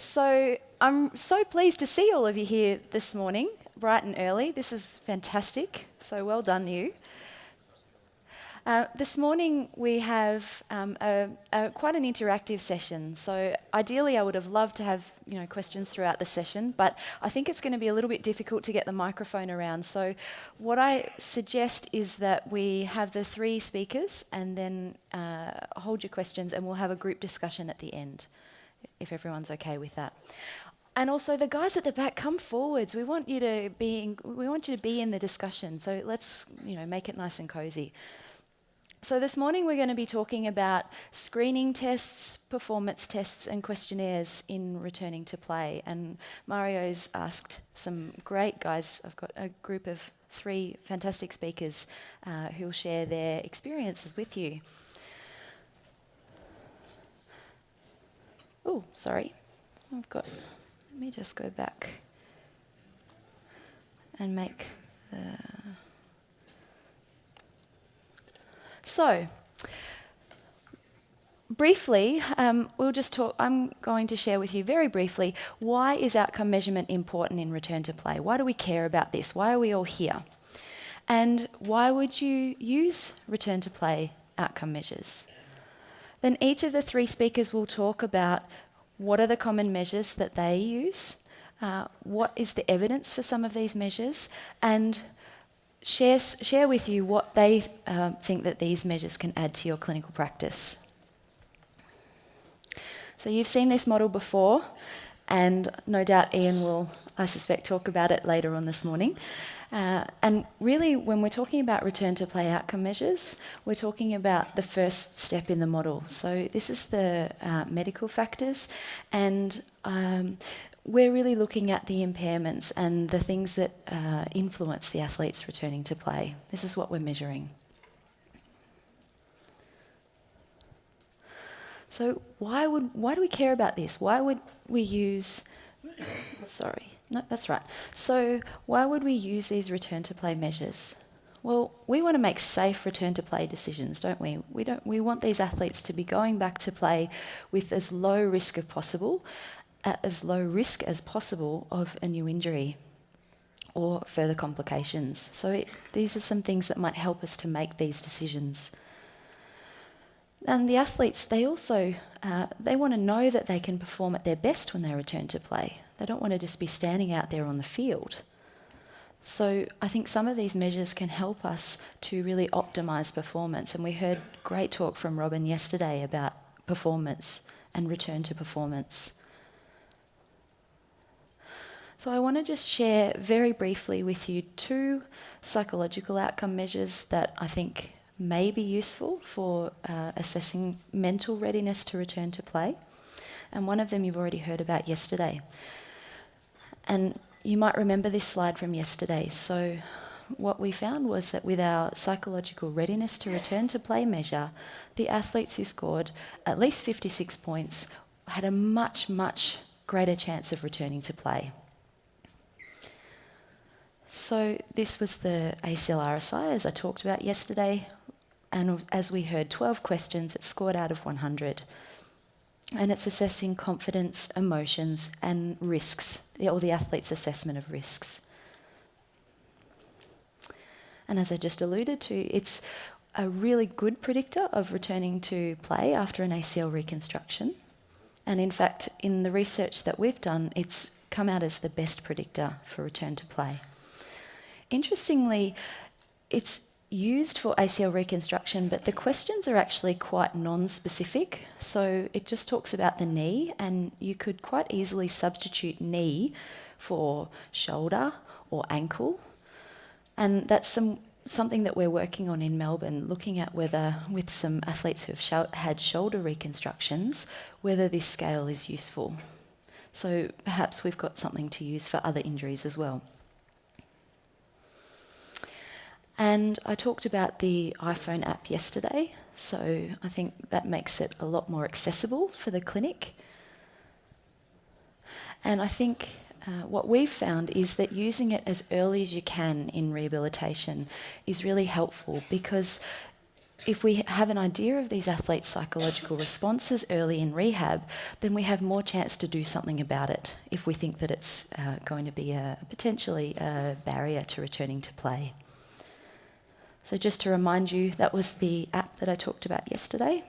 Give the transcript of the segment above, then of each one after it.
So I'm so pleased to see all of you here this morning, bright and early. This is fantastic, so well done you. This morning we have quite an interactive session, so ideally I would have loved to have questions throughout the session, but I think it's going to be a little bit difficult to get the microphone around. So what I suggest is that we have the three speakers and then hold your questions, and we'll have a group discussion at the end, if everyone's okay with that. And also the guys at the back, come forwards. We want you to be in the discussion, so let's make it nice and cozy. So this morning we're going to be talking about screening tests, performance tests and questionnaires in returning to play. And Mario's asked some great guys. I've got a group of three fantastic speakers who will share their experiences with you. Oh, sorry. Let me just go back and make the... So, briefly, we'll just talk. I'm going to share with you very briefly, why is outcome measurement important in return to play? Why do we care about this? Why are we all here? And why would you use return to play outcome measures? Then each of the three speakers will talk about what are the common measures that they use, what is the evidence for some of these measures, and share with you what they think that these measures can add to your clinical practice. So you've seen this model before, and no doubt Ian will, I suspect, talk about it later on this morning. And really, when we're talking about return to play outcome measures, we're talking about the first step in the model. So this is the medical factors, and we're really looking at the impairments and the things that influence the athletes returning to play. This is what we're measuring. So why do we care about this? Why would we use... Sorry, no, that's right. So why would we use these return to play measures? Well, we want to make safe return to play decisions, don't we? We want these athletes to be going back to play with as low risk as possible of a new injury or further complications. So these are some things that might help us to make these decisions. And the athletes, they also they want to know that they can perform at their best when they return to play. They don't want to just be standing out there on the field. So I think some of these measures can help us to really optimise performance. And we heard great talk from Robin yesterday about performance and return to performance. So I want to just share very briefly with you two psychological outcome measures that I think may be useful for assessing mental readiness to return to play. And one of them you've already heard about yesterday. And you might remember this slide from yesterday. So what we found was that with our psychological readiness to return to play measure, the athletes who scored at least 56 points had a much, much greater chance of returning to play. So this was the ACL-RSI, as I talked about yesterday, and as we heard, 12 questions, it scored out of 100. And it's assessing confidence, emotions and risks, or the athlete's assessment of risks. And as I just alluded to, it's a really good predictor of returning to play after an ACL reconstruction. And in fact, in the research that we've done, it's come out as the best predictor for return to play. Interestingly, it's used for ACL reconstruction, but the questions are actually quite non-specific. So it just talks about the knee, and you could quite easily substitute knee for shoulder or ankle. And that's something that we're working on in Melbourne, looking at whether, with some athletes who have had shoulder reconstructions, whether this scale is useful. So perhaps we've got something to use for other injuries as well. And I talked about the iPhone app yesterday, so I think that makes it a lot more accessible for the clinic. And I think what we've found is that using it as early as you can in rehabilitation is really helpful, because if we have an idea of these athletes' psychological responses early in rehab, then we have more chance to do something about it if we think that it's going to be potentially a barrier to returning to play. So just to remind you, that was the app that I talked about yesterday.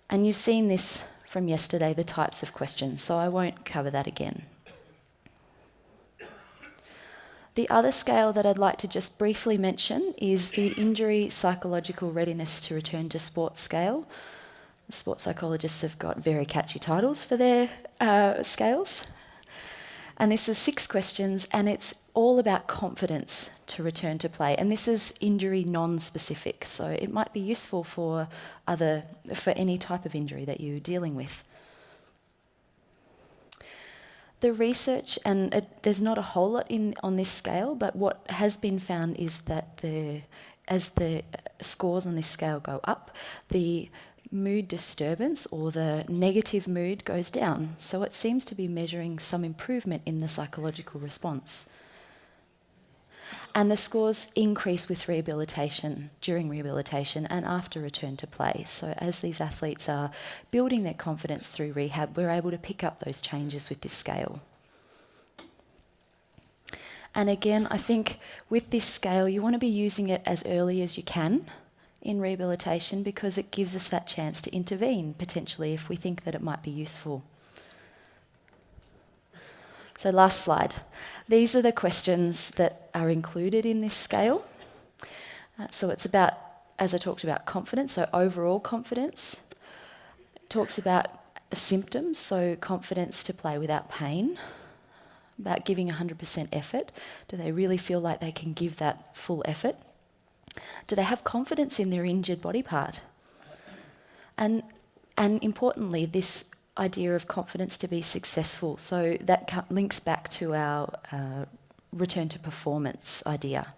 And you've seen this from yesterday, the types of questions, so I won't cover that again. The other scale that I'd like to just briefly mention is the Injury Psychological Readiness to Return to Sport scale. The sports psychologists have got very catchy titles for their scales. And this is 6 questions, and it's all about confidence to return to play. And this is injury non-specific, so it might be useful for any type of injury that you're dealing with. The research, and there's not a whole lot on this scale, but what has been found is that as the scores on this scale go up, the mood disturbance or the negative mood goes down. So it seems to be measuring some improvement in the psychological response. And the scores increase with rehabilitation, during rehabilitation and after return to play. So as these athletes are building their confidence through rehab, we're able to pick up those changes with this scale. And again, I think with this scale, you want to be using it as early as you can in rehabilitation, because it gives us that chance to intervene potentially if we think that it might be useful. So last slide. These are the questions that are included in this scale. So it's about, as I talked about, confidence, so overall confidence. It talks about symptoms, so confidence to play without pain, about giving 100% effort. Do they really feel like they can give that full effort? Do they have confidence in their injured body part? And importantly, this idea of confidence to be successful. So that links back to our return to performance idea.